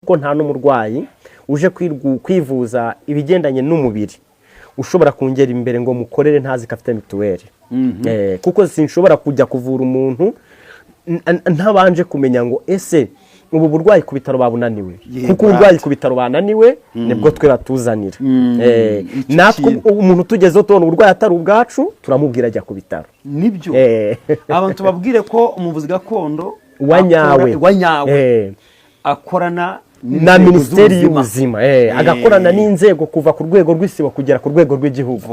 ko nta n'umurwayi uje kwivuza ibigendanye n'umubiri ushobora kongera imbere ngo mukorere ntazi ko afite mituweli. Kuko sinshobora kujya kuvura umuntu ntabanje kumenya ngo ese ubu burwayi ku bitaro babunaniwe, kuko uburwayi ku bitaro bananiwe nibwo twe batuzanira. Natwe umuntu tugezeho tubona uburwayi atari ubwacu turamubwira ajya ku bitaro. Nibyo abantu babwire ko umuvuzi gakondo wanyawe akorana na Minisiteri y'Ubuzima, agakorana n'inzego kuva ku rwego rw'isibo kugera ku rwego rw'igihugu.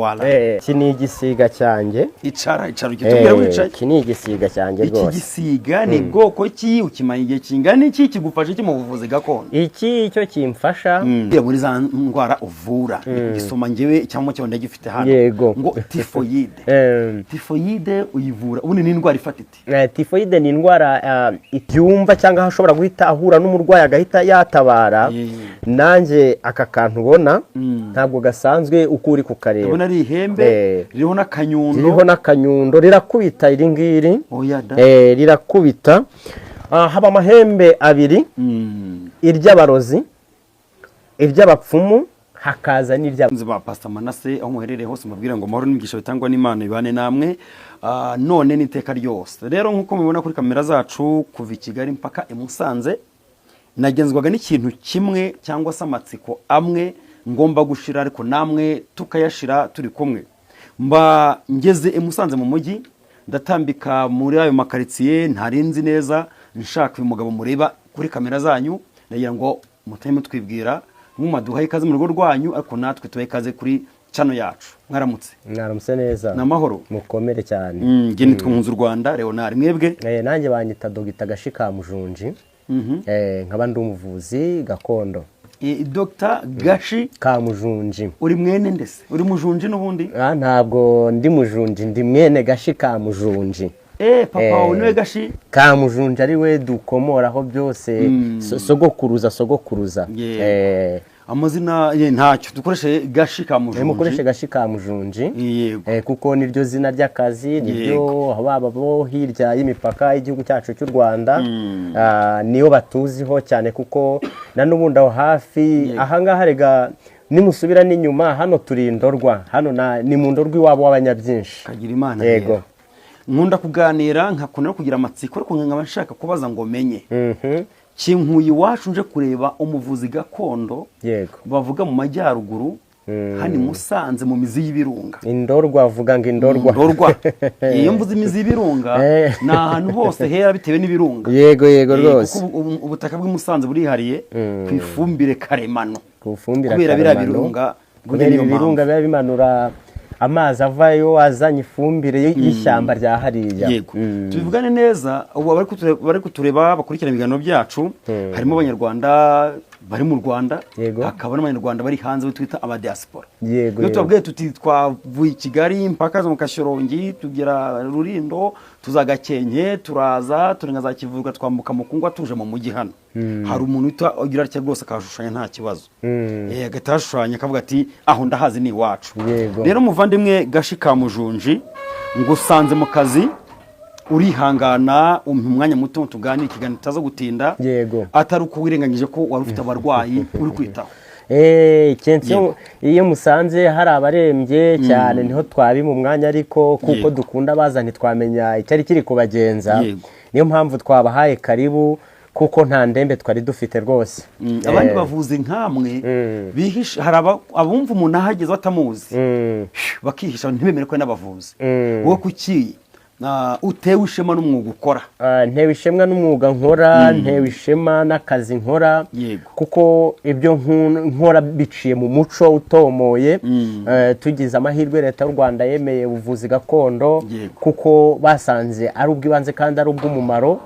Iki ni igisiga cyanjye. Icara kitubwira wicaye. Iki ni igisiga cyanjye rwose. Iki gisiga ni bwoko ki, ukimanye igihe kingana iki, kigufasha iki mu buvuzi gakondo? Iki cyo kimfasha muri za ndwara uvura. Gisoma ngewe cyangwa cyo ndagifite hano ngo tifoyide. Tifoyide uyivura ubundi ni indwara ifatite. Tifoyide ni indwara ibyumva cyangwa hashobora guhita ahura n'umurwayi agahita yatabara. Nanjye aka kantu ubona ntabwo gasanzwe uko uri kukareba. Ubona ari ihembe ririho n'akanyundo, rirakubita iri ngiri. Rirakubita. Haba amahembe abiri, iry'abarozi, iry'abapfumu, hakaza n'iry'aba Pastor Manase aho muherereye hose mubwira ngo mahoro n'imigisha bitangwa n'Imana ibane namwe none n'iteka ryose. Rero nkuko mubibona kuri kamera zacu kuva i Kigali mpaka i Musanze nagenzwaga n'ikintu kimwe cyangwa se amatsiko amwe ngomba gushira, ariko namwe tukayashira turi kumwe. Mba ngeze i Musanze mu mujyi, ndatambika muri ayo makaritsiye ntarinzi neza, nshaka uyu mugabo mureba kuri kamera zanyu, nagira ngo muteme twibwira mumaduhaye ikaze mu rugo rwanyu, ariko natwe tubaye ikaze kuri channel yacu. Mwaramutse neza. Namahoro. Mukomere cyane. Nge nitwa Nkunzu Rwanda Leonard. Mwebwe? Nanjye banyita Dr. Gashika Mujunji. Nkaba ndi umuvuzi gakondo. Dr. Gashi Kamujunji. Uri mwene ndese? Uri mujunji n'ubundi? Ntabwo ndi mujunji, ndi mwene Gashi Kamujunji. Papa uniwe Gashi Kamujunji ari we dukomoraho byose. Sogokuruza. Amazina ye ntacyo dukoreshe Gashi Kamujunji. Mukoreshe Gashi Kamujunji. Kuko niryo zina ry'akazi, niryo baba bo hirya y'imipaka y'igihugu cyacu cy'u Rwanda niyo batuziho cyane, kuko na n'ubundi aho hafi ahangaha rega nimusubira n'inyuma hano turi Ndorwa, hano ni mu Ndorwa iwabo w'abanyabyinshi. Kagira Imana. Yego. Nkunda kuganira nkakunda kugira amatsiko, ariko nkaba nshaka kubaza ngo menye. Kinkuye iwacu nje kureba umuvuzi gakondo bavuga mu majyaruguru hani Musanze mu mizi y'ibirunga. Indorwa avuga ngo Indorwa. Iyo mvuze imizi y'ibirunga na ahantu hose hera bitewe n'ibirunga. Yego rwose. Ubutaka bw'i Musanze burihariye ku ifumbire karemano. Kufumbira kubera birunga. Ibirunga biba bimanura amazi avayo azanye ifumbire y'ishyamba rya hariya. Yego. Tubivugane neza, ubu bari kutureba bakurikira ibiganiro byacu, harimo abanyarwanda bari mu Rwanda, hakaba n'abanyarwanda bari hanze twita aba diaspora. Iyo tubabwiye tuti twavuye i Kigali mpaka mu Kashorongi tugera Rurindo, tuzagakenke, turaza turenga za Kivuga, twambuka Mukungwa tuje mu mujyi hano. Hari umuntu ugira atya rwose akashushanya nta kibazo. Agatashanya akavuga ati aho ndahazi ni iwacu. Rero muvandimwe Gashi Kamujunji ngusanze mu kazi, urihangana umwanya muto tuganira ikiganiro tazo gutinda, atari uko wirenganyije ko wari ufite abarwayi uri kwitaho. Iyo musanze hari abarembye cyane niho twabi mu mwanya, ariko kuko dukunda baza ntitwamenya icyari kiri kubagenza, niyo mpamvu twabahaye karibu, kuko nta ndembe twari dufite rwose. Abandi bavuze nkamwe bihisha, hari abumva umuntu ahageze batamuzi bakihisha ntibemere ko n'abavuzi. Wowe kuki utewe ishema n'umwuga ukora? Ntewe ishema n'umwuga nkora, ntewe ishema n'akazi nkora, kuko ibyo nkora biciye mu muco utomoye. Tugize amahirwe leta y'u Rwanda yemeye ubuvuzi gakondo, kuko basanze ari ubw'ibanze kandi ari ubw'umumaro.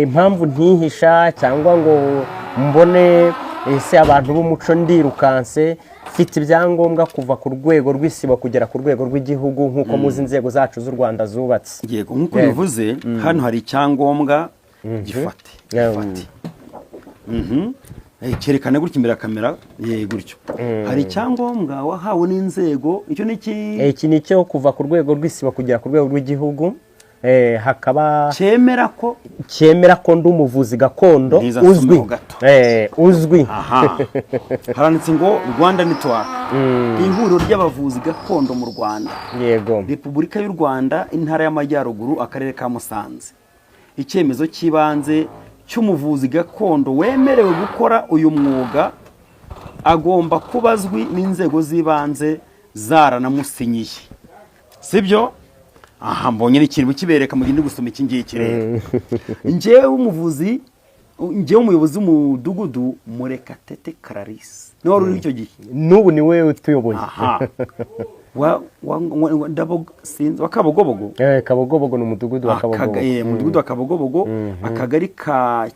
Impamvu ntihisha cyangwa ngo mbone ese abantu b'umuco ndirukanse, mfite ibyangombwa kuva ku rwego rw'isibo kugera ku rwego rw'igihugu, nk'uko muzi inzego zacu z'u Rwanda zubatse. Yego, nk'uko bivuze hano hari icyangombwa gifate. Cyerekana gutya imbere ya kamera, gutyo hari icyangombwa wahawe n'inzego. Icyo ni iki ni cyo kuva ku rwego rw'isibo kugera ku rwego rw'igihugu. hakaba cyemera ko ndi umuvuzi gakondo uzwi haranditse ngo Rwanda Network ihuriro ry'abavuzi gakondo mu Rwanda, yego, Repubulika y'u Rwanda, intara y'Amajyaruguru, akarere ka Musanze. Icyemezo cy'ibanze cy'umuvuzi gakondo wemerewe gukora uyu mwuga agomba kuba azwi n'inzego z'ibanze zaranamusinyiye, sibyo? Aha mbonye n'ikintu kibereka mu gihe ndi gusoma iki ngiki rero. Njyewe umuvuzi, njyewe umuyobozi w'umudugudu Murekatete Clarisse, niwe wari uri icyo gihe, n'ubu ni we utuyoboye. wa Kabogobogo. Kabogobogo ni umudugudu wa Kabogobogo. Umudugudu wa Kabogobogo, akagari ka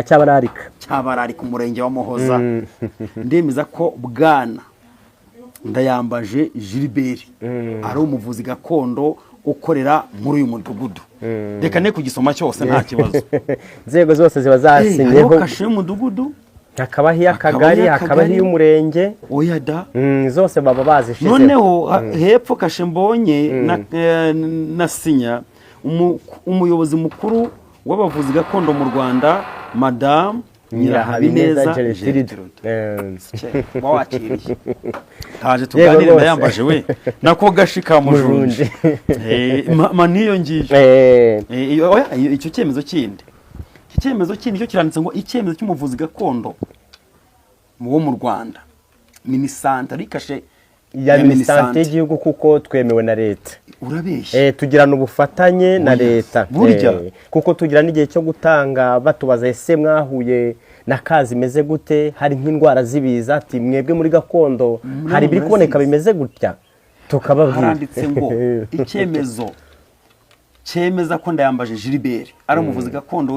Cyabararika, umurenge wa Muhoza. Ndemeza ko Bwana Ndayambaje Gilbert ari umuvuzi gakondo ukorera muri uyu mudugudu. Reka ne kugisoma cyose nta kibazo. Nzego zose ziba zasinyeho kashe y'umudugudu, hakaba y'akagari, hakaba y'umurenge, oya da, zose baba bazishize. Noneho hepfo kashe mbonye na sinya umuyobozi mukuru w'abavuzi gakondo mu Rwanda, Madame Nyirahabineza Gertrude. Mwakiriye haje tuganire Ndayambaje we nako gashika mujunje. Maniyo ngiye icyo cyemezo kindi, cyo kiranditse ngo icyemezo cy'umuvuzi gakondo mu Rwanda, Minisante rikashe ya Minisante y'igihugu, kuko twemewe na leta. Urabeshye, tugirana ubufatanye na leta, kuko tugira n'igihe cyo gutanga batubaza ese mwahuye na kazi imeze gute, hari nk'indwara zibiza, ati mwebwe muri gakondo hari ibiri kuboneka bimeze gutya, tukababwira. Haranditse ngo icyemezo cyemeza ko Ndayambaje Gilbert ari umuvuzi gakondo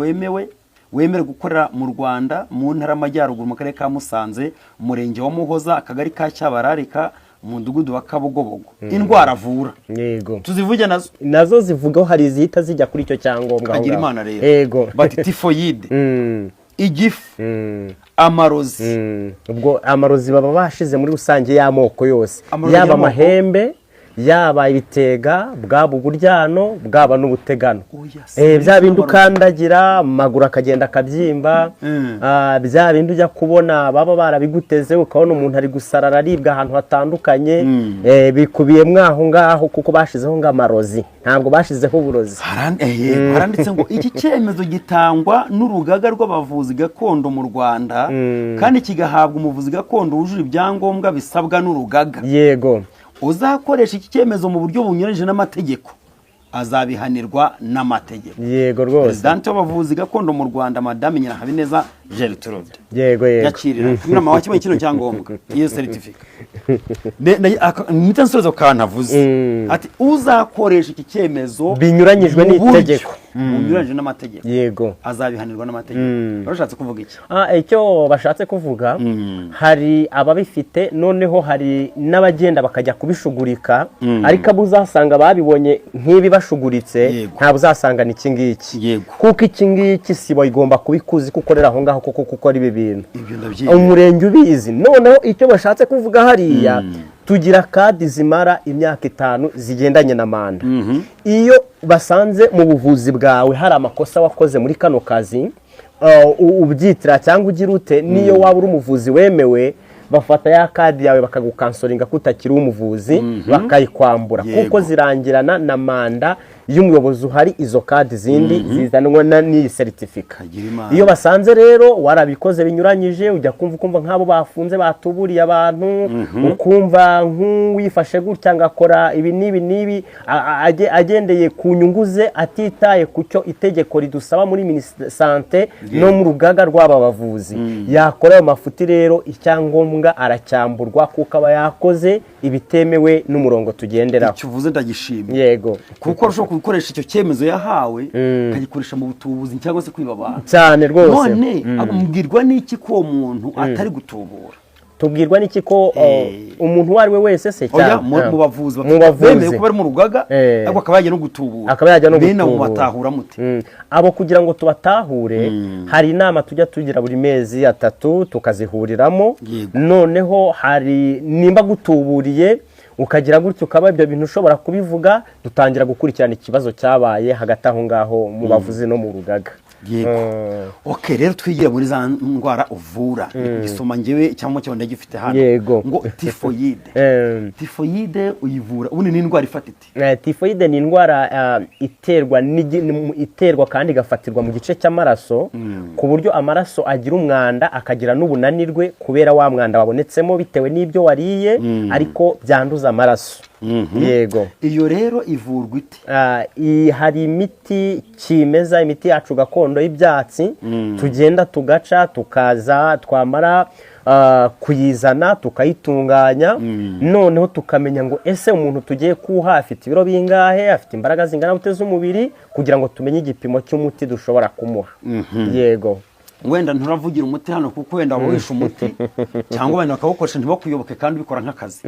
wemewe gukorera mu Rwanda, mu ntara y'Amajyaruguru, mu karere ka Musanze, umurenge wa Muhoza, akagari ka Cyabararika, umudugudu wa Kabogobogo. Indwara avura, yego, tuzivuge nazo zivugaho, hari izihita zijya kuri icyo cyangombwa. Agira Imana rero, yego, bati tifoyide, igifu, amarozi. Ubwo amarozi baba bashize muri rusange y'amoko yose, yaba amahembe, yaba ibitega, bwaba uburyano, bwaba n'ubutegano. Bya bindi ukandagira amaguru akagenda akabyimba, bya bindi ujya kubona baba barabiguteze ukabona umuntu ari gusarara aribwa ahantu hatandukanye, bikubiye mwaho ngaho, kuko bashizeho ngo amarozi, ntabwo bashizeho uburozi. Haranditse ngo iki cyemezo gitangwa n'urugaga rw'abavuzi gakondo mu Rwanda, kandi kigahabwa umuvuzi gakondo wujuje ibyangombwa bisabwa n'urugaga. Yego, uzakoresha iki cyemezo mu buryo bunyuranyije n'amategeko azabihanirwa n'amategeko. Yego rwose. Presidente w'abavuzi gakondo mu Rwanda, Madame Nyirahabineza Gertrude. Yego. Yakirira inama wa kimwe kino cyangombwa, iyo certificate. Nitansozo kantavuze ati uzakoresha iki cyemezo binyuranyijwe n'itegeko, binyuranyije n'amategeko, yego, azabihanirwa n'amategeko. Barashatse kuvuga iki? Icyo bashatse kuvuga, hari ababifite, noneho hari n'abagenda bakajya kubishugurika, ariko abo uzasanga babibonye nk'ibi bashuguritse, ntabwo uzasanga ni iki ngiki, kuko iki ngiki sibo igomba kubikuzi kukorera aho ngaho, kuko gukora ibi bintu umurenge ubizi. Noneho icyo bashatse kuvuga hariya, tugira kadi zimara imyaka 5 zigendanye na manda. Iyo basanze mu buvuzi bwawe hari amakosa wakoze muri kano kazi, ubyitira cyangwa ugira ute, niyo waba uri umuvuzi wemewe, bafata ya kadi yawe bakagukansoringa kutakiri umuvuzi, bakayikwambura, kuko zirangirana na manda y'umuyobozi uhari. Izo kadi zindi zizanwa n'iyi certificate. Iyo basanze rero warabikoze binyuranyije, ujya kumva nk'abo bafunze batuburiye abantu, ukumva nk'uwifashe gutya ngakora ibi n'ibi agendeye ku nyungu ze, atitaye ku cyo itegeko ridusaba muri Minisante no mu rugaga rw'aba bavuzi, yakora ayo mafuti rero icyangombwa aracyamburwa, kuko aba yakoze ibitemewe n'umurongo tugenderaho. Icyo uvuze ndagishimye, yego, kuko arushaho gukoresha icyo cyemezo yahawe akagikoresha mu butubuzi cyangwa se kwiba abantu cyane rwose. None abumwirwa n'iki ko uwo muntu atari gutubura? Tubwirwa n'iki ko umuntu wari we wese se cyane mu bavuzi bemeye ko bari mu rugaga, ariko akaba yajya no gutubura, bene abo batahura mute? Abo kugira ngo tubatahure, hari inama tujya tugira buri mezi 3 tukazihuriramo. Noneho hari nimba gutuburiye ukagira gutyo ukaba ibyo bintu ushobora kubivuga, dutangira gukurikirana ikibazo cyabaye hagati aho ngaho mu bavuzi no mu rugaga. Yego. Okay, rero twigira muri za ndwara uvura. Gisoma ngewe cyangwa cyo ndagifite hano. Yego. Ngo tifoyide. Tifoyide uyivura. Ubundi ni indwara ifatite. Tifoyide ni indwara iterwa kandi igafatirwa mu gice cy'amaraso, ku buryo amaraso agira umwanda akagira n'ubunanirwe kubera wa mwanda wabonetsemo bitewe n'ibyo wariye, ariko byanduza amaraso. Yego. Iyo rero ivurwa ite? Hari imiti kimeza, imiti yacu gakondo y'ibyatsi, tugenda tugaca tukaza twamara kuyizana tukayitunganya, noneho tukamenya ngo ese umuntu tugiye kuha afite ibiro bingahe, afite imbaraga zingana gute z'umubiri, kugira ngo tumenye igipimo cy'umuti dushobora kumuha. Yego. Wenda nturavugira umuti hano kuko wenda wawisha umuti cyangwa abantu bakawukoresha ntibakuyoboke kandi ubikora nk'akazi.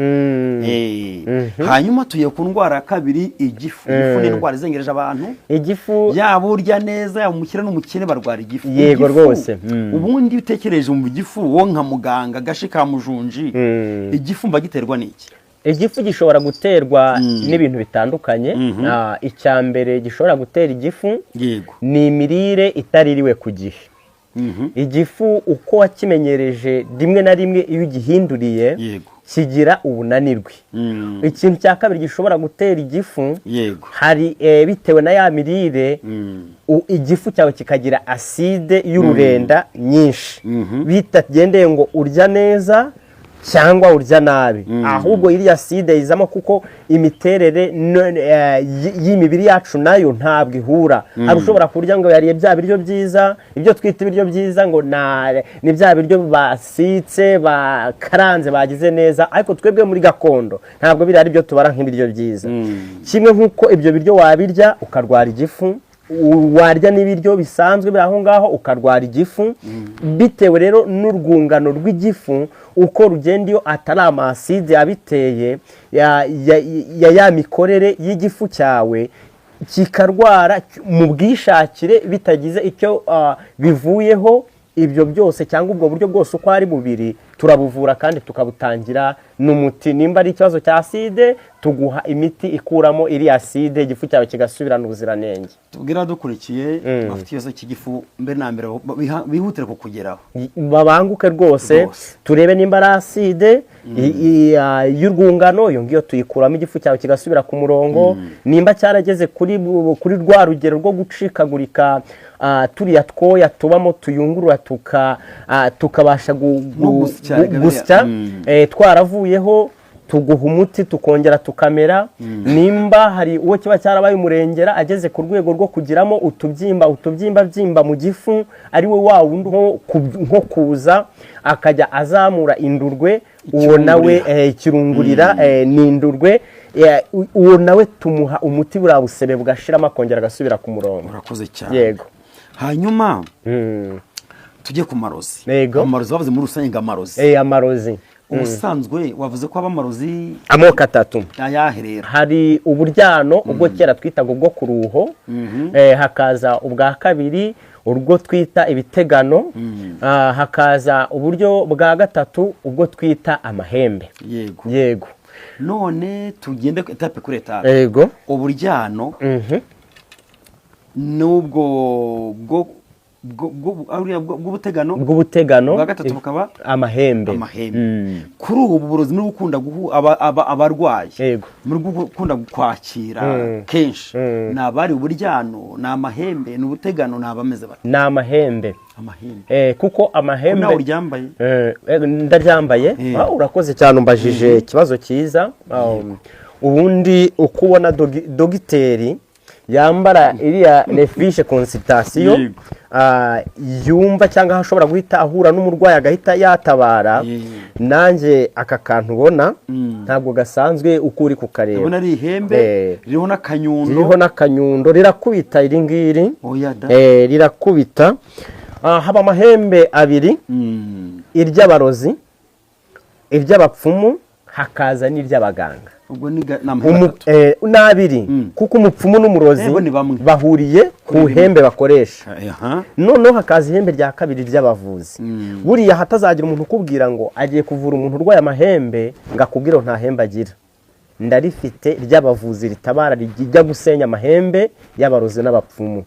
Hanyuma tugiye ku ndwara ya kabiri, igifu. Igifu ni indwara izengereje abantu. Igifu yaba urya neza, yaba umukire n'umukene barwara igifu. Yego rwose. Ubundi bitekereje mu gifu wo nka muganga gashi ka mujunji, igifu mba giterwa n'iki? Igifu gishobora guterwa n'ibintu bitandukanye. Icya mbere gishobora gutera igifu ni imirire itaririwe ku gihe. Igifu uko wakimenyereje rimwe na rimwe iyo ugihinduriye kigira ubunanirwe. Ikintu cya kabiri gishobora gutera igifu, hari bitewe na ya mirire, igifu cyawe kikagira aside y'ururenda nyinshi, bitagendeye ngo urya neza cyangwa urya nabi, ahubwo iriya aside izamo kuko imiterere y'imibiri yacu nayo ntabwo ihura. Hari ushobora kurya ngo yariye bya biryo byiza, ibyo twita ibiryo byiza ngo ni bya biryo basitse bakaranze bagize neza, ariko twebwe muri gakondo ntabwo biri ari byo tubara nk'ibiryo byiza. Kimwe nk'uko ibyo biryo wabirya ukarwara igifu, warya n'ibiryo bisanzwe biri aho ngaho ukarwara igifu, bitewe rero n'urwungano rw'igifu uko rugenda iyo atari amaside abiteye ya mikorere y'igifu cyawe, kikarwara mu bwishakire bitagize icyo bivuyeho. Ibyo byose cyangwa ubwo buryo bwose uko ari bubiri turabuvura kandi tukabutangira n'umuti. Nimba ari ikibazo cya aside, tuguha imiti ikuramo iri aside, igifu cyawe kigasubirana ubuziranenge. Tubwira dukurikiye bafite ikibazo cy'igifu, mbere na mbere bihutire kukugeraho, babanguke rwose turebe nimba ari aside y'urwungano, iyo ngiyo tuyikuramo igifu cyawe kigasubira ku murongo. Nimba cyarageze kuri rwa rugero rwo gucikagurika, turiya twoya tubamo tuyungurura tukabasha gusya, twaravuyeho, tuguha umuti tukongera tukamera. Nimba hari uwo kiba cyarabaye umurengera ageze ku rwego rwo kugiramo utubyimba mu gifu, ari we wa wundi nko kuza akajya azamura indurwe, uwo nawe ikirungurira ni indurwe, uwo nawe tumuha umuti buriya busebe bugashiramo akongera agasubira ku murongo. Urakoze cyane. Yego. Hanyuma tujye ku marozi. Amarozi bavuze muri rusange ngo amarozi. Amarozi ubusanzwe wavuze ko abamarozi amoko atatu. Ayaherera. Hari uburyano ubwo kera twitaga ubwo ku ruho, hakaza ubwa kabiri urwo twita ibitegano, hakaza uburyo bwa gatatu ubwo twita amahembe. Yego. None tugende etape kuri etape. Yego. Uburyano nubwo bw'ubutegano, bwa gatatu bukaba amahembe. Kuri ubu burozi ni gukunda abarwayi, muri gukunda kwakira kenshi, ni abari uburyano, ni amahembe, ni ubutegano, ni abameze bati? Ni amahembe. Kuko amahembe nawe uryambaye? Ndaryambaye. Urakoze cyane, umbajije ikibazo cyiza. Ubundi uko ubona dogiteri yambara iriya refishe consultation, yumva cyangwa ashobora guhita ahura n'umurwayi agahita yatabara, nanjye aka kantu ubona ntabwo gasanzwe uko uri kukareba. Ubona ari ihembe ririho n'akanyundo, rirakubita iri ngiri, rirakubita. Haba amahembe abiri, iry'abarozi, iry'abapfumu, hakaza n'iry'abaganga. N'abiri, kuko umupfumu n'umurozi bahuriye ku ihembe bakoresha. Noneho hakaza ihembe rya kabiri ry'abavuzi. Buriya hatazagira umuntu ukubwira ngo agiye kuvura umuntu urwaye amahembe ngo akubwire nta hembe agira. ndarifite ry'abavuzi ritabara rijya gusenya amahembe y'abarozi n'abapfumu.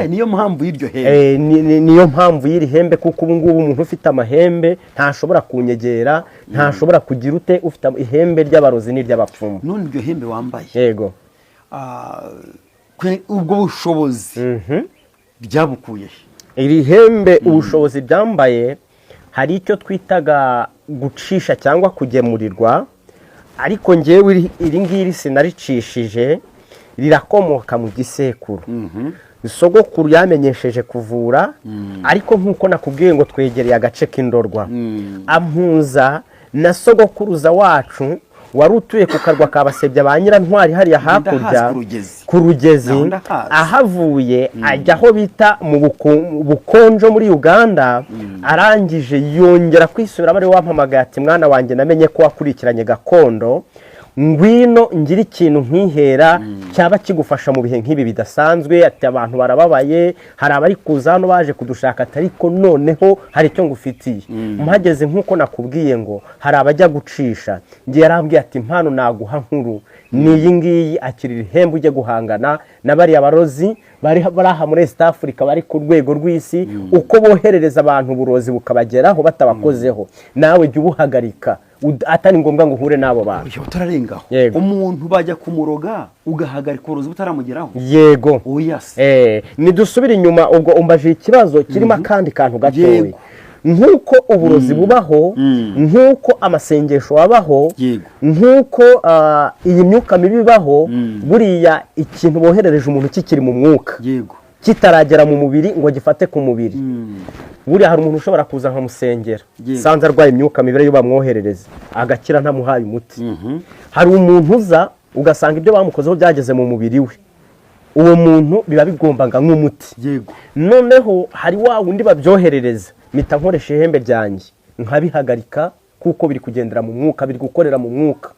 Niyo mpamvu y'iryo hembe. Niyo mpamvu y'iri hembe, kuko ubu ngubu umuntu ufite amahembe ntashobora kunyegera, ntashobora kugira ute ufite ihembe ry'abarozi n'iry'abapfumu. None iryo hembe wambaye, yego, ubwo bushobozi byabukuye iri hembe? Ubushobozi byambaye, hari icyo twitaga gucisha cyangwa kugemurirwa, ariko ngewe iri ngiri sinaricishije, rirakomoka mu gisekuru. Sogokuru yamenyesheje kuvura, ariko nk'uko nakubwiye ngo twegereye agace k'Indorwa, ampuza na sogokuruza wacu wari utuye ku karwa ka Basebya ba Nyirantwari hariya hakurya ku Rugezi. Ahavuye ajya aho bita mu Bukonjo muri Uganda, arangije yongera kwisubira, bari wampamagaye ati mwana wanjye namenye ko wakurikiranye gakondo, ngwino ngira ikintu nkihera cyaba kigufasha mu bihe nk'ibi bidasanzwe. Ati abantu barababaye, hari abari kuza hano baje kudushaka, ariko noneho hari icyo ngufitiye. Mpageze nk'uko nakubwiye ngo hari abajya gucisha, ngiye yarambwiye ati impano naguha nkuru niyi ngiyi, akirira ihembe ujye guhangana na bariya barozi bari aha muri East Africa, bari ku rwego rw'isi. Uko boherereza abantu uburozi bukabageraho batabakozeho, nawe jya ubuhagarika, atari ngombwa ngo uhure n'abo bantu. Utararengaho umuntu bajya kumuroga ugahagarika uburozi butaramugeraho. Yego, nidusubire inyuma, ubwo umbaje ikibazo kirimo akandi kantu gatoya. Nk'uko uburozi bubaho, nk'uko amasengesho abaho, nk'uko iyi myuka mibi ibaho, buriya ikintu boherereje umuntu kikiri mu mwuka, kitaragera mu mubiri ngo gifate ku mubiri, buriya hari umuntu ushobora kuza nkamusengera, sanze arwaye imyuka mibi yo bamwoherereza agakira ntamuhaye umuti. Hari umuntu uza ugasanga ibyo bamukozeho byageze mu mubiri we, uwo muntu biba bigombaga nk'umuti. Noneho hari wa wundi babyoherereza, mpita nkoresha ihembe ryanjye nkabihagarika, kuko biri kugendera mu mwuka, biri gukorera mu mwuka.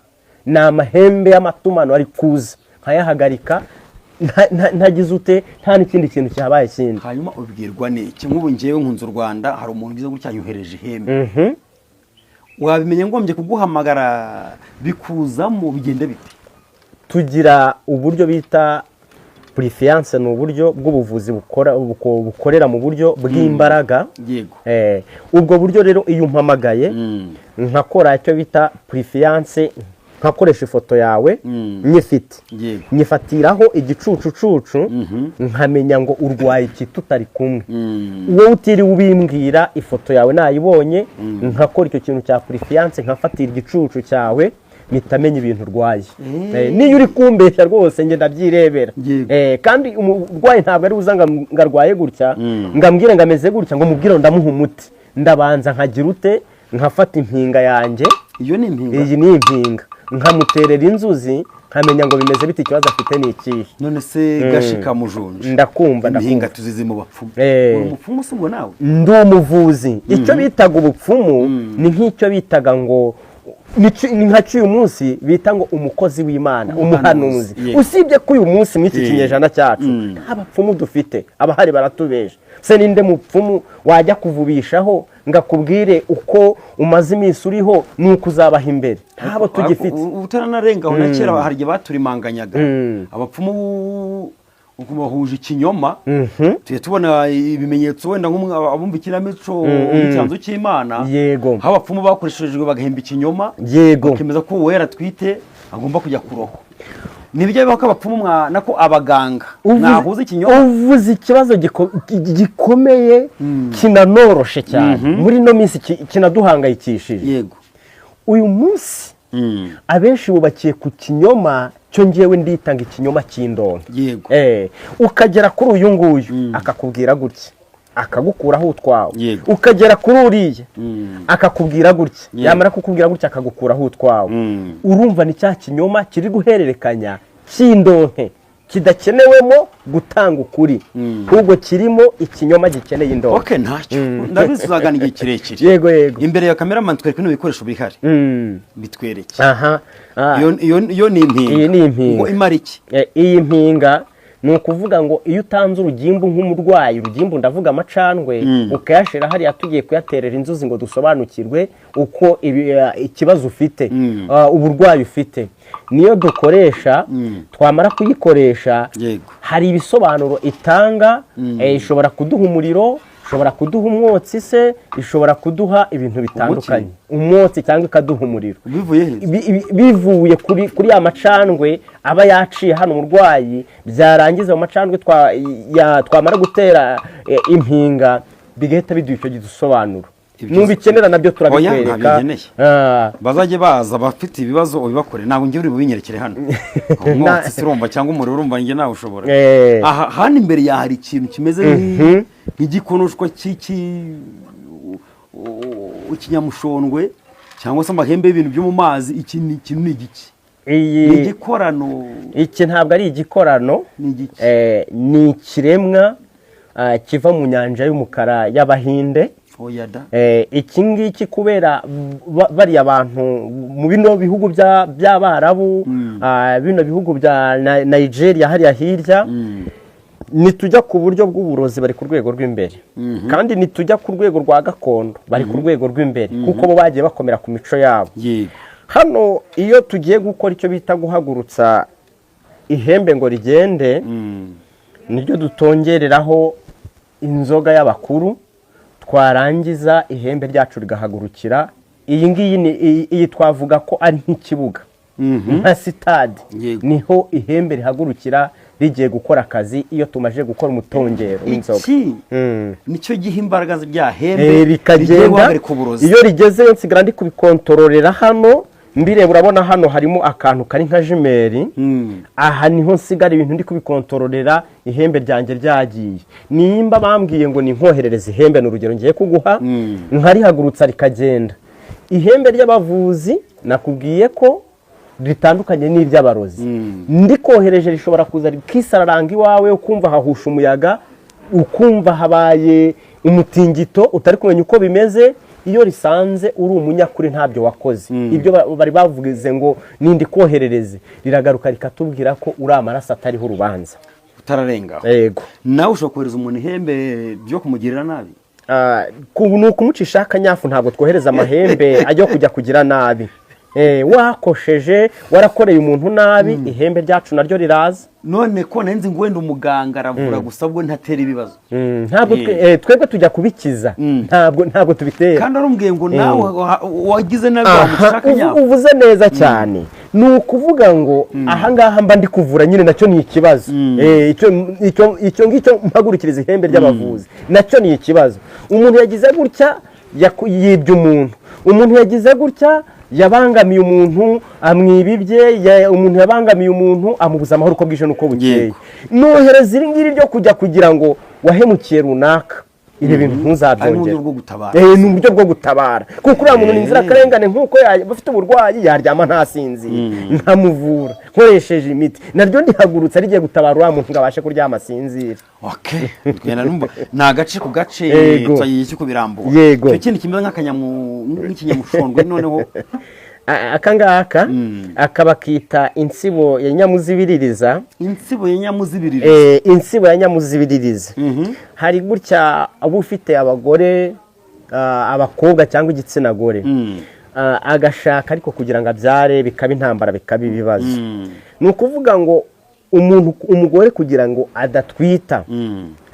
Ni amahembe y'amatumano ari kuza, nkayahagarika, ntagize ute, nta n'ikindi kintu cyabaye kindi. Hanyuma ubwirwa n'iki? Nk'ubu ngewe nkunze u Rwanda, hari umuntu ugize gutya yohereje ihembe, wabimenye ngombye kuguhamagara bikuzamo, bigende bite? Tugira uburyo bita purifiyanse, ni uburyo bw'ubuvuzi bukorera mu buryo bw'imbaraga. Ubwo buryo rero iyo umpamagaye nkakora icyo bita purifiyanse, nkakoresha ifoto yawe nyifite, nyifatiraho igicucucucu, nkamenya ngo urwaye iki tutari kumwe. Wowe utiriwe ubimbwira, ifoto yawe nayibonye, nkakora icyo kintu cya purifiyanse, nkafatira igicucu cyawe, mitamenya ibintu urwaye. Niyo uri kumbeshya rwose nge ndabyirebera. Kandi umurwayi ntabwo ari uza ngo arwaye gutya, ngambwire ngo ameze gutya, ngo mubwire ndamuha umuti. Ndabanza nkagira ute, nkafata impinga yanjye. Iyo ni impinga? Iyi ni impinga. Nkamuterera inzuzi, nkamenya ngo bimeze bite, ikibazo afite ni ikihe. None se Gashika Mujunje, ndakumva impinga tuzizi mu bapfumu. Uri umupfumu se ubwo nawe? Ndi umuvuzi. Icyo bitaga ubupfumu ni nk'icyo bitaga ngo ni nka cy'uyu munsi bita ngo umukozi w'Imana, umuhanuzi. Usibye ko uyu munsi muri iki kinyejana cyacu nta bapfumu dufite, abahari baratubesha. Se ninde mupfumu wajya kuvubishaho ngakubwire uko umaze iminsi uriho nuko uzabaha imbere? Ntabo tugifite. Utaranarengaho na kera hari igihe baturimanganyaga abapfumu, bahuje ikinyoma. Tuye tubona ibimenyetso wenda nk'abumva ikinamico y'icyanzu cy'Imana, abapfumu bakoreshejwe bagahimba ikinyoma, bakemeza ko uwera twite agomba kujya kuroho. Nibyo bibaho ko abapfumu nako abaganga nahuza ikinyoma. Uvuze ikibazo gikomeye kinanoroshe cyane muri no minsi, kinaduhangayikishije. Uyu munsi abenshi bubakiye ku kinyoma, cyo ngewe nditanga ikinyoma cy'indonke. Ukagera kuri uyu nguyu akakubwira gutya, akagukuraho utwawe. Ukagera kuri uriya akakubwira gutya, yamara kukubwira gutya akagukuraho utwawe. Urumva ni cya kinyoma kiri guhererekanya cy'indonke, kidakenewemo gutanga ukuri, ahubwo kirimo ikinyoma gikeneye indonke. Ntacyo ndabizagana igihe kirekire. Yego. Imbere ya cameraman twereke n'ibikoresho bihari, bitwereke. Iyo ni impinga. Iyi ni impinga. Ngo imara iki? Iyi mpinga ni ukuvuga ngo iyo utanze urugimbu nk'umurwayi, urugimbu ndavuga amacandwe, ukayashira hariya tugiye kuyaterera inzuzi ngo dusobanukirwe uko ikibazo ufite, uburwayi ufite, niyo dukoresha. Twamara kuyikoresha hari ibisobanuro itanga, ishobora kuduha umuriro, ishobora kuduha umwotsi se, ishobora kuduha ibintu bitandukanye, umwotsi cyangwa ikaduha umuriro bivuye kuri ya macandwe aba yaciye hano umurwayi. Byarangiza mu macandwe twamara gutera impinga bigahita biduha icyo gisobanuro. Nubikenera nabyo turabikwereka, bazajye baza bafite ibibazo ubibakore. Ntabwo ngiye uri bubinyerekere hano umwotsi surumva cyangwa umuriro urumva ngiye nawe ushobora. Aha hano imbere ya hari ikintu kimeze nk'igikonoshwa ikinyamushondwe cyangwa se amahembe y'ibintu byo mu mazi. Iki ni igiki? Ni igikorano? Iki ntabwo ari igikorano, ni ikiremwa kiva mu nyanja y'umukara y'Abahinde. Iki ngiki kubera bariya abantu mu bino bihugu by'Abarabu, bino bihugu bya Nigeria hariya hirya, nitujya ku buryo bw'uburozi bari ku rwego rw'imbere, kandi nitujya ku rwego rwa gakondo bari ku rwego rw'imbere, kuko bo bagiye bakomera ku mico yabo. Hano iyo tugiye gukora icyo bita guhagurutsa ihembe ngo rigende, niryo dutongereraho inzoga y'abakuru, twarangiza ihembe ryacu rigahagurukira. Iyi ngiyi iyi twavuga ko ari nk'ikibuga, nka sitade, niho ihembe rihagurukira rigiye gukora akazi. Iyo tumaje gukora umutongero w'inzoga, nicyo gihe imbaraga rya hembe rikagenda. Iyo rigezeyo nsigara ndi kubikontororera hano, mbireba urabona hano harimo akantu kari nka jimeri, aha niho nsigara ibintu ndi kubikontororera. Ihembe ryanjye ryagiye, nimba bambwiye ngo ninkoherereze ihembe, n'urugero ngiye kuguha, nkarihagurutsa rikagenda. Ihembe ry'abavuzi nakubwiye ko ritandukanye n'iry'abarozi. Ndikohereje rishobora kuza rikisararanga iwawe, ukumva hahusha umuyaga, ukumva habaye umutingito utari kumenya uko bimeze. Iyo risanze uri umunyakuri ntabyo wakoze, ibyo bari bavugize ngo nindi koherereze, riragaruka rikatubwira ko uri amaraso atariho urubanza, utararengaho. Yego, nawe ushobora kohereza umuntu ihembe byo kumugirira nabi. Ni ukumucisha akanyafu, ntabwo twohereza amahembe ajya kujya kugira nabi. Wakosheje, warakoreye umuntu nabi, ihembe ryacu naryo riraza. None ko nenze ngo wenda umuganga aravura gusa bwo ntatera ibibazo. Ntabwo twebwe tujya kubikiza, ntabwo tubitera. Kandi arumbwiye ngo nawe wagize nabi wamushaka nyawo. Uvuze neza cyane. Ni ukuvuga ngo aha ngaha mba ndi kuvura nyine, nacyo ni ikibazo. Icyo ngicyo mpagurikiriza ihembe ry'abavuzi, nacyo ni ikibazo. Umuntu yagize gutya yibye umuntu, umuntu yagize gutya yabangamiye umuntu, amwibibye, umuntu yabangamiye umuntu, amubuza amahoro uko bwije nuko bukeye. Nohereza iri ngiri ryo kujya kugira ngo wahemukiye runaka, ibi bintu ntuzabyongera. Ni uburyo bwo gutabara, kuko uriya muntu ni inzirakarengane, nk'uko bafite uburwayi yaryama ntasinzire, nkamuvura nkoresheje imiti, naryo ndihagurutse rigiye gutabara uriya muntu ngo abashe kuryama asinzire. Ni agace ku gace twagiye kubirambura. Icyo kindi kimeze nk'ikinyamushondwe. Noneho aka ngaka akaba kita insibo ya nyamuzibiririza. Insibo ya nyamuzibiririza. Insibo ya nyamuzibiririza. Hari gutya abo ufite abagore, abakobwa cyangwa igitsina gore, agashaka ariko kugira ngo abyare bikaba intambara, bikaba ibibazo. Ni ukuvuga ngo umugore kugira ngo adatwita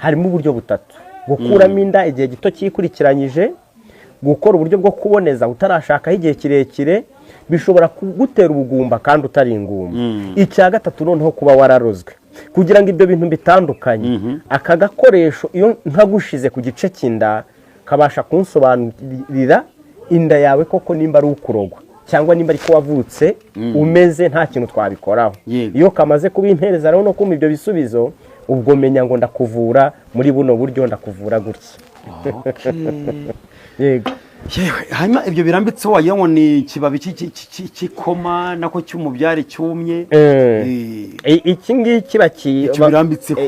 harimo uburyo butatu: gukuramo inda igihe gito cyikurikiranyije, gukora uburyo bwo kuboneza utarashakaho igihe kirekire, bishobora kugutera ubugumba kandi utari ingumba. Icya gatatu noneho kuba wararozwe. Kugira ngo ibyo bintu bitandukanye, aka gakoresho iyo nkagushize ku gice cy'inda kabasha kunsobanurira inda yawe koko nimba ari ukurogwa cyangwa nimba ariko wavutse umeze nta kintu twabikoraho. Iyo kamaze kubimpereza rero no kumva ibyo bisubizo, ubwo menya ngo ndakuvura muri buno buryo, ndakuvura gutya. Yego. Hanyuma ibyo birambitseho wagira ngo ni ikibabi cy'ikoma nako cy'umubyari cyumye. Iki ngiki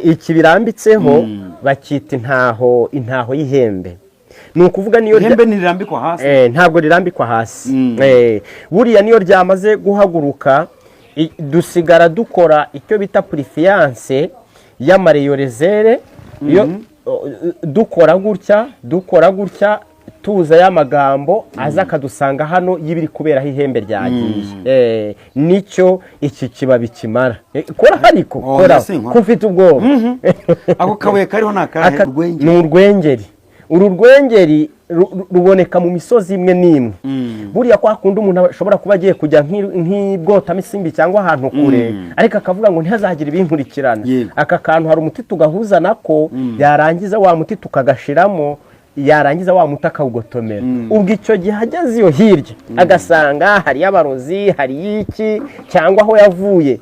iki birambitseho bakita intaho y'ihembe. Ni ukuvuga niyo ihembe ntirambikwa hasi. Ntabwo rirambikwa hasi. Buriya niyo ryamaze guhaguruka, dusigara dukora icyo bita purifiyanse y'amareyorezere iyo dukora gutya tuza y'amagambo aza akadusanga hano y'ibiri kuberaho ihembe ryagiye nicyo iki kibabi kimara kora hariko kora ko ufite ubwoba ako kabuye kariho nakahe ni urwengeri uru rwengeri ruboneka mu misozi imwe n'imwe buriya kwa kundi umuntu ashobora kuba agiye kujya nk'ibwotamisimbi cyangwa ahantu kure ariko akavuga ngo ntihazagire ibinkurikirana aka kantu hari umuti tugahuza nako yarangiza wa muti tukagashiramo yarangiza wa muti akawugotomera ubwo icyo gihe ageze iyo hirya agasanga hari abarozi hari iki cyangwa aho yavuye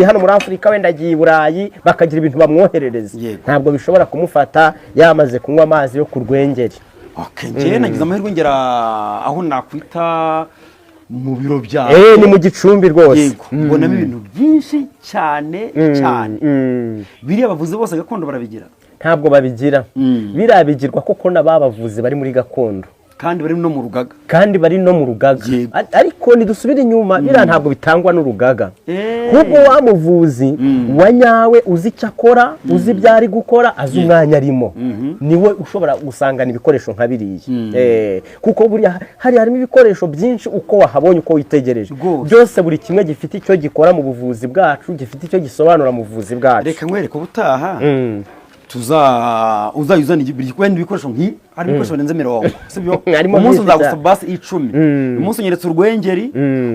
hano muri Afurika wenda agiye i Burayi bakagira ibintu bamwoherereza ntabwo bishobora kumufata yamaze kunywa amazi yo ku rwengeri njyewe nagize amahirwe ngera aho nakwita mu biro byawe ni mu Gicumbi rwose mbonamo ibintu byinshi cyane cyane biriya bavuze bose gakondo barabigira ntabwo babigira birabigirwa kuko n'ababavuzi bari muri gakondo kandi bari no mu rugaga ariko nidusubira inyuma biriya ntabwo bitangwa n'urugaga ahubwo wa muvuzi wa nyawe uzi icyo akora uzi ibyo ari gukora azi umwanya arimo niwe ushobora gusangana ibikoresho nka biriya kuko buriya harimo ibikoresho byinshi uko wahabonye uko witegereje byose buri kimwe gifite icyo gikora mu buvuzi bwacu gifite icyo gisobanura mu buvuzi bwacu reka nkwereke ubutaha uzayuzana ibikoresho nk'ibi hari ibikoresho birenze mirongo sibyo umunsi nzagusaba basi 10 umunsi unyeretse urwengeri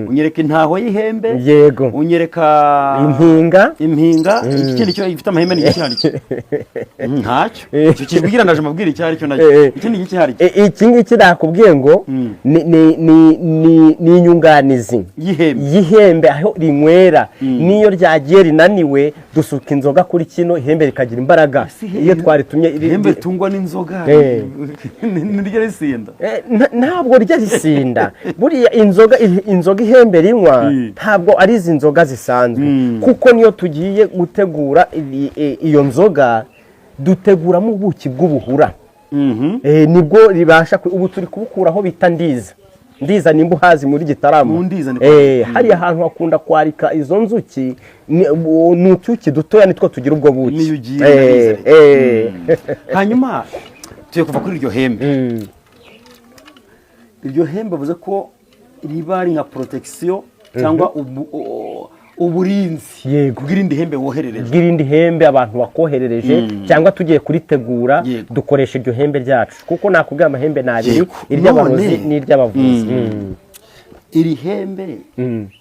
unyereka intaho y'ihembe yego unyereka impinga ikindi cyo gifite amahembe n'igihari ntacyo icyo kibwira ndaje mabwira icyari cyo nacyo ikindi gihari iki ngiki nakubwiye ngo ni inyunganizi y'ihembe aho rinywera niyo ryagiye rinaniwe dusuka inzoga kuri kino ihembe rikagira imbaraga iyo twaritumye ihembe tungwa n'inzoga niryo risinda ntabwo rya risinda buriya inzoga ihembe rinywa ntabwo ari izi nzoga zisanzwe kuko niyo tugiye gutegura iyo nzoga duteguramo ubuki bw'ubuhura nibwo ribasha ubu turi kubukuraho bita ndiza nimba uhazi muri Gitarama hariya ahantu hakunda kwarika izo nzuki ni utuki dutoya nitwo tugira ubwo buki hanyuma tuye kuva kuri iryo hembe bavuze ko riba ari nka protection cyangwa uburinzi bw'irindi hembe woherereje bw'irindi hembe abantu bakoherereje cyangwa tugiye kuritegura dukoresha iryo hembe ryacu kuko nakubwira amahembe nabiri iry'abarozi n'iry'abavuzi iri hembe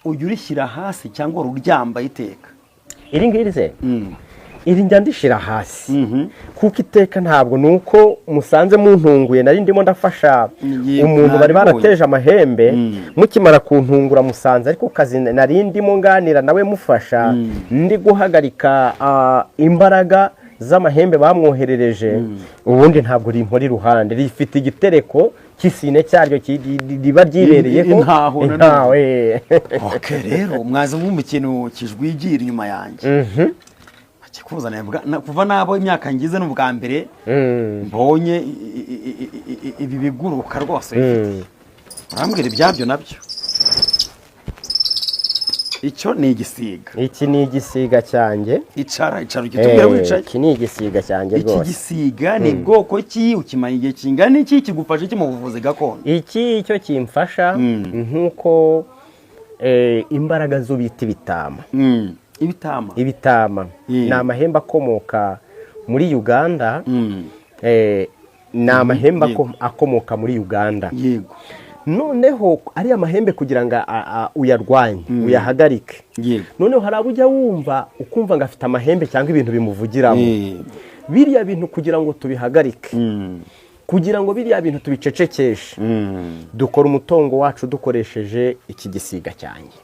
ujya urishyira hasi cyangwa uryambaye iteka iri ngiri se iri njya ndishyira hasi kuko iteka ntabwo ni uko musanze muntunguye nari ndimo ndafasha umuntu bari barateje amahembe mukimara kuntungura musanze ariko kazi nari ndimo nganira nawe mufasha ndi guhagarika imbaraga z'amahembe bamwoherereje ubundi ntabwo rimpora iruhande rifite igitereko cy'isine cyaryo riba ryibereyeho intawe rero mwaza mu kintu kijwigira inyuma yanjye kuva nabo imyaka ngize n'ubwa mbere mbonye ibi biguruka rwose urambwira ibyabyo nabyo icyo ni igisiga iki ni igisiga cyanjye icara tubwira wicaye iki ni igisiga cyanjye rwose iki gisiga ni bwoko ki ukimara igihe kingana iki kigufasha iki mu buvuzi gakondo iki cyo kimfasha nk'uko imbaraga zo bita ibitama ni amahembe akomoka muri Uganda ni amahembe akomoka muri Uganda yego noneho ari amahembe kugira ngo uyarwanye uyahagarike noneho hari abo ujya wumva ukumva ngo afite amahembe cyangwa ibintu bimuvugiramo biriya bintu kugira ngo tubihagarike kugira ngo biriya bintu tubicecekeshe dukora umutongo wacu dukoresheje iki gisiga cyanjye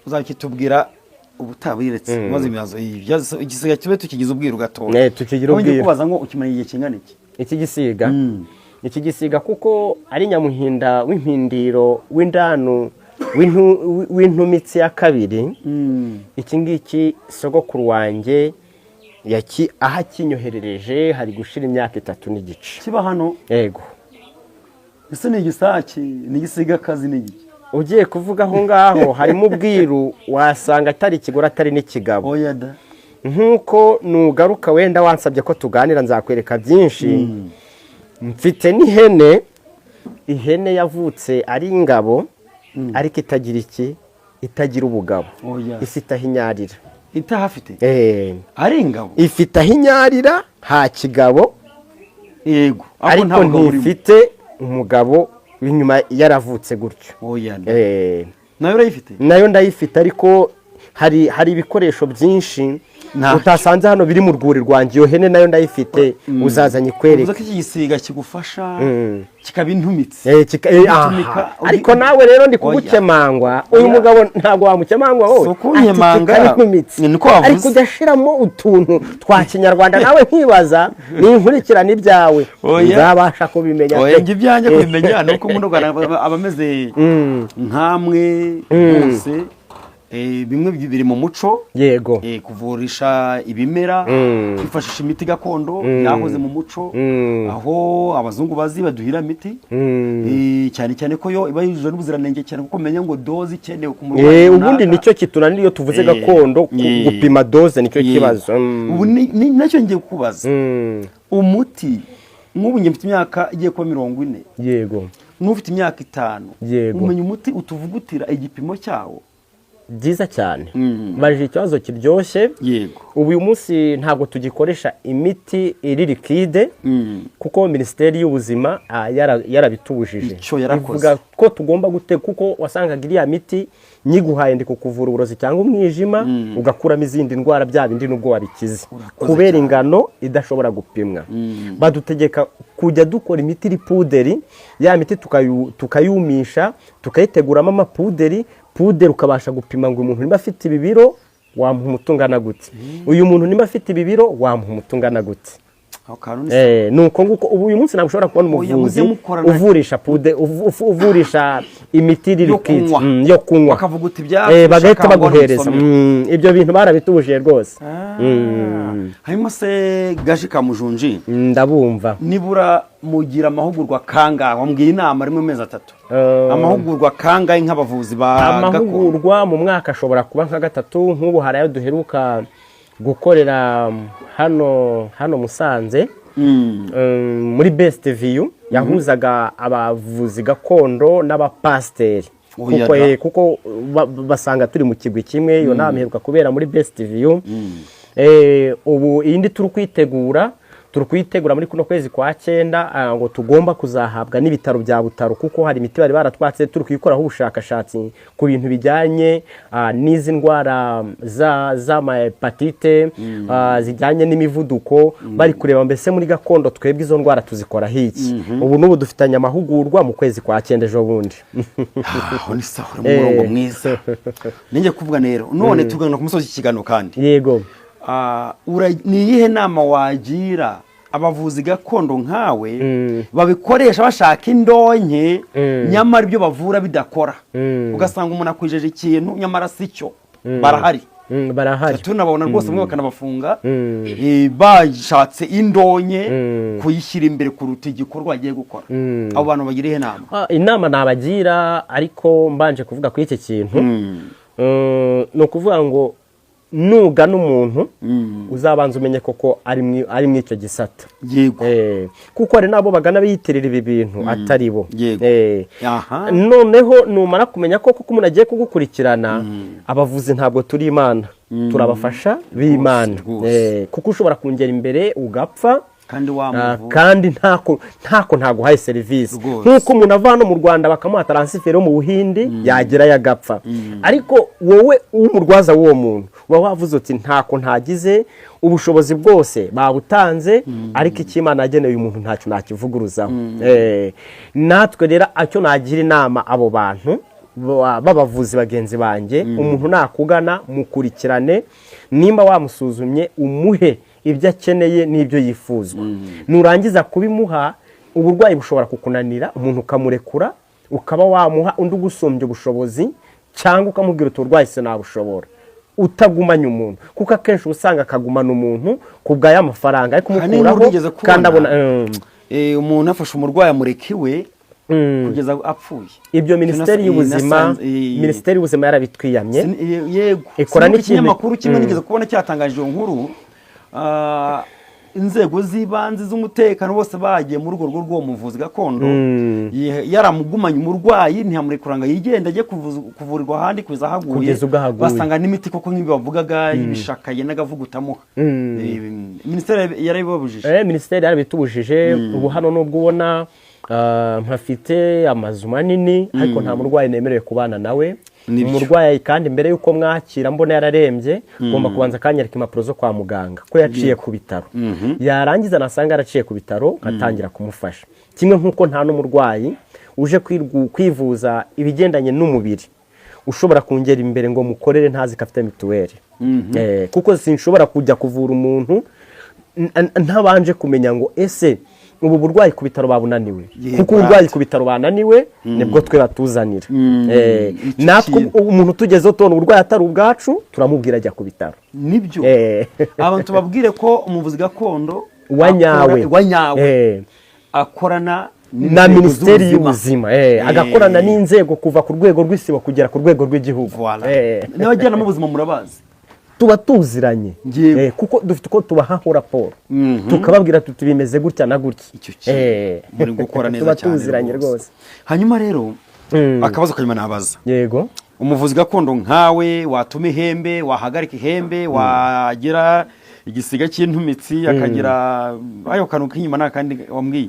uzakitubwira ubutabiretse maze ibibazo igisiga kibe tukigize ubwiru gatoya tukigira ubwiru kubaza ngo ukimara igihe kingana iki gisiga kuko ari nyamuhinda w'impindiro w'indanu w'intumitsi ya kabiri iki ngiki sogokuru wanjye aho akinyoherereje hari gushira imyaka 3 n'igice kiba hano yego ese ni igisaki ni igisigakazi ni iki ugiye kuvuga aho ngaho harimo ubwiru wasanga atari ikigore atari n'ikigabo nk'uko nugaruka wenda wansabye ko tuganira nzakwereka byinshi mfite n'ihene ihene yavutse ari ingabo ariko itagira iki itagira ubugabo ifite aho inyarira itahafite ari ingabo ifite aho inyarira nta kigabo yego ariko ntifite umugabo w'inyuma yaravutse gutyo nayo urayifite nayo ndayifite ariko hari ibikoresho byinshi utasanze hano biri mu rwuri rwanjye iyo hene nayo ndayifite uzazanye ikwereka uvuze ko iki gisiga kigufasha kikaba intumitse ariko nawe rero ndi kugukemangwa uyu mugabo ntabwo wamukemangwa wowe ukunkemanga niko wavuze ariko udashiramo utuntu twa kinyarwanda nawe nkibaza ninkurikirana ibyawe uzabasha kubimenya njye ibyanjye kubimenya ni uko umuntu aba ameze nkamwe bose bimwe biri mu muco yego kuvurisha ibimera kwifashisha imiti gakondo yahoze mu muco aho abazungu bazi baduhira imiti cyane cyane ko yo iba yujuje n'ubuziranenge cyane kuko menya ngo doze ikenewe ku murwayi ubundi nicyo kitunanira iyo tuvuze gakondo gupima doze nicyo kibazo ubu nacyo ngiye kukubaza umuti nk'ubu njye mfite imyaka igiye kuba 40 yego n'ufite imyaka 5 yego umenya umuti utuvugutira igipimo cyawo byiza cyane baje ikibazo kiryoshye yego ubu uyu munsi ntabwo tugikoresha imiti iri liquide kuko Minisiteri y'Ubuzima yarabitubujije ivuga ko tugomba gute kuko wasangaga iriya miti nyiguhaye ndi kukuvura uburozi cyangwa umwijima ugakuramo izindi ndwara bya bindi nubwo wabikize kubera ingano idashobora gupimwa badutegeka kujya dukora imiti iri puderi ya miti tukayumisha tukayiteguramo amapuderi ukabasha gupima ngo umuntu niba afite ibi biro wamuha umuti ungana gute uyu muntu niba afite ibi biro wamuha umuti ungana gute nuko nguko ubu uyu munsi ntabwo ushobora kubona umuvuzi uvurisha uvurisha imiti iri liquide yo kunywa bakavuga uti bya bagahita baguhereza ibyo bintu barabitubujije rwose harimo se gashi kamujunji ndabumva nibura mugira amahugurwa kangahe wambwiye inama rimwe mezi 3 amahugurwa kangahe nk'abavuzi ba amahugurwa mu mwaka ashobora kuba nka 3 nk'ubu harayo duheruka gukorera hano Musanze muri Best View yahuzaga abavuzi gakondo n'abapasteri kuko basanga turi mu kigwi kimwe iyo nama iheruka kubera muri Best View ubu indi turi kwitegura muri kuno kwezi kwa 9 ngo tugomba kuzahabwa n'ibitaro bya Butaro kuko hari imiti bari baratwatse turi kwikoraho ubushakashatsi ku bintu bijyanye n'izi ndwara za hepatite zijyanye n'imivuduko bari kureba mbese muri gakondo twebwe izo ndwara tuzikora hiki ubu n'ubu dufitanye amahugurwa mu kwezi kwa 9 ejo bundi ni sawa mu murongo mwiza ninjye kuvuga rero none tugana ku musozi ikiganiro kandi yego ni iyihe nama wagira abavuzi gakondo nkawe babikoresha bashaka indonke nyamara ibyo bavura bidakora ugasanga umuntu akwijeje ikintu nyamara si cyo barahari tunabona rwose mwe bakanabafunga bashatse indonke kuyishyira imbere kuruta igikorwa agiye gukora abo bantu bagira ihe inama nabagira ariko mbanje kuvuga kuri iki kintu no kuvuga ngo nuga n'umuntu uzabanza umenye koko ari mu icyo gisata yego kuko ari nabo bagana biyitirira ibi bintu atari bo noneho numara kumenya ko kuko umuntu agiye kugukurikirana abavuzi ntabwo turi imana turabafasha b'Imana kuko ushobora kungera imbere ugapfa kandi ntako ntaguhaye serivisi nk'uko umuntu ava hano mu Rwanda bakamuha taransiferi mu Buhindi yagera yagapfa ariko wowe umurwaza w'uwo muntu uba wavuze uti ntako ntagize ubushobozi bwose babutanze ariko ikimana ageneye uyu muntu ntacyo nakivuguruzaho natwe rero acyo nagira inama abo bantu babavuzi bagenzi banjye umuntu nakugana mukurikirane nimba wamusuzumye umuhe ibyo akeneye n'ibyo yifuzwa nurangiza kubimuha uburwayi bushobora kukunanira umuntu ukamurekura ukaba wamuha undi ugusumbye ubushobozi cyangwa ukamubwira uturwayi se nabushobora utagumanya umuntu kuko akenshi usanga akagumana umuntu kubwa amafaranga ariko umukuraho kandi abona umuntu afashe umurwayi amurekiwe kugeza apfuye. Ibyo minisiteri y'ubuzima yarabitwiyamye. Yego, ikora n'ikinyamakuru kimwe nigeze kubona cyatangajwe nkuru, inzego z'ibanze z'umutekano bose bagiye mu rugo rw'uwo muvuzi gakondo, yaramugumanye umurwayi ntiyamurekuranga yigenda ajye kuvurirwa ahandi kugeza ahaguye, basanga n'imiti koko nk'ibi bavugaga y'ibishakaye n'agavugutamuha. Minisiteri yarabibabujije. Minisiteri yarabitubujije. Ubu hano nubwo ubona mpafite amazu manini ariko nta murwayi nemerewe kubana nawe. Umurwayi kandi mbere yuko mwakira mbona yararembye, ngomba kubanza kanyereka impapuro zo kwa muganga ko yaciye ku bitaro. Yarangiza nasanga yaraciye ku bitaro ngatangira kumufasha. Kimwe nkuko nta n'umurwayi uje kwivuza ibigendanye n'umubiri ushobora kungera imbere ngo mukorere ntazi ko afite mituweli. Kuko sinshobora kujya kuvura umuntu ntabanje kumenya ngo ese ubu burwayi ku bitaro babunaniwe, kuko uburwayi ku bitaro bananiwe nibwo twe batuzanira. Natwe umuntu tugezeho tubona uburwayi atari ubwacu turamubwira ajya ku bitaro. Nibyo abantu babwire ko umuvuzi gakondo wanyawe akorana na minisiteri y'ubuzima, agakorana n'inzego kuva ku rwego rw'isibo kugera ku rwego rw'igihugu. N'abajyanama b'ubuzima murabazi, tuba tuziranye kuko dufite uko tubahaho raporo tukababwira tuti bimeze gutya na gutya. Muri gukora neza cyane, tuba tuziranye rwose. Hanyuma rero akabazo kanyuma nabaza, yego, umuvuzi gakondo nkawe watuma ihembe, wahagarika ihembe, wagira igisiga cy'intumitsi, akagira ayo kantu k'inyuma n'akandi wambwiye,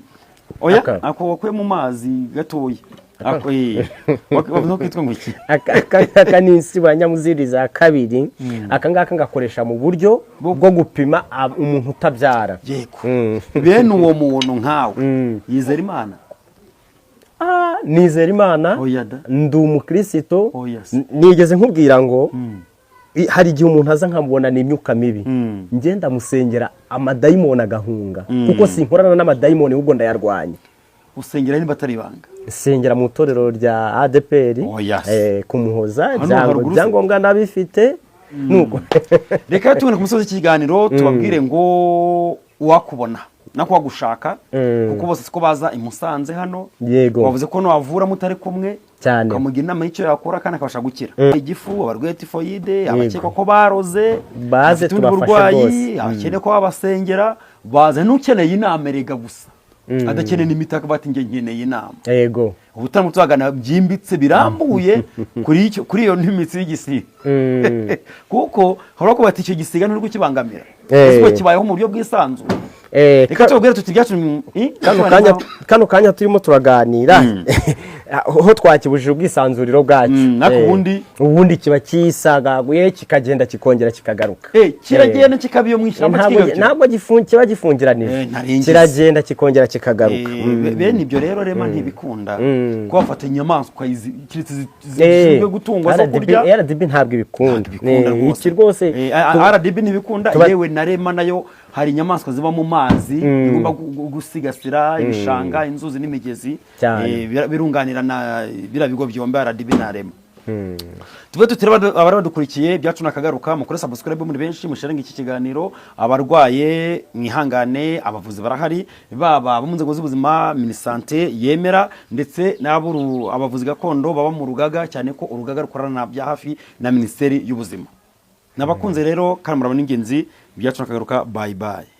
oya ako wakuye mu mazi gatoya aka ni insiba nyamuziriza kabiri. Aka ngaka ngakoresha mu buryo bwo gupima umuntu utabyara. Yego, bene uwo muntu nkawe yizera Imana? Nizera Imana, ndi umukristo. Nigeze nkubwira ngo hari igihe umuntu aza nkamubona ni imyuka mibi, ngenda musengera amadayimoni agahunga, kuko sinkorana n'amadayimoni ahubwo ndayarwanya. Usengera niba atari ibanga? Sengera mu itorero rya ADPR kumuhoza, ibyangombwa nabifite. Nuko reka tubone ku musozi w'ikiganiro tubabwire ngo wakubona nako wagushaka, kuko bose siko baza i Musanze hano. Wavuze ko no wavura mutari kumwe cyane, ukamugira inama y'icyo yakora kandi akabasha gukira igifu, abarwaye tifoyide, abakeka ko baroze, baze turafasha rwose, abakene ko babasengera, baze n'ukeneye inama erega gusa adakeneye n'imitaka bati nge nkeneye inama. Yego, ubutamu tuzagana byimbitse birambuye kuri iyo n'imitsi y'igisiga, kuko hora ko bati icyo gisiga n'urwo kibangamira, kuko kibayeho mu buryo bw'isanzure. Reka tubwire tuti byacu kano kanya turimo turaganira ho twakibujije ubwisanzuriro bwacu, ubundi kiba kisagaguye kikagenda kikongera kikagaruka. Kiragenda kikabiyo mwishyamba, ntabwo kiba gifungiranije, kiragenda kikongera kikagaruka. Bene ibyo rero Rema ntibikunda ko bafata inyamaswa zishinzwe gutungwa zo kurya. RDB ntabwo ibikunda, iki rwose RDB ntibikunda. Yewe na Rema nayo hari inyamaswa ziba mu mazi igomba gusigasira, ibishanga, inzuzi n'imigezi, birunganira na bira bigo byomba RDB na Rema. Tuve tutireba abari badukurikiye byacu nakagaruka, mukore subscribe muri benshi, musharinga iki kiganiro. Abarwaye mwihangane, abavuzi barahari, baba mu nzego z'ubuzima, Minisante yemera, ndetse n'aburu abavuzi gakondo baba mu rugaga, cyane ko urugaga rukorana bya hafi na Minisiteri y'Ubuzima. Nabakunze rero kandi murabona ingenzi byacu nakagaruka. Bye bye.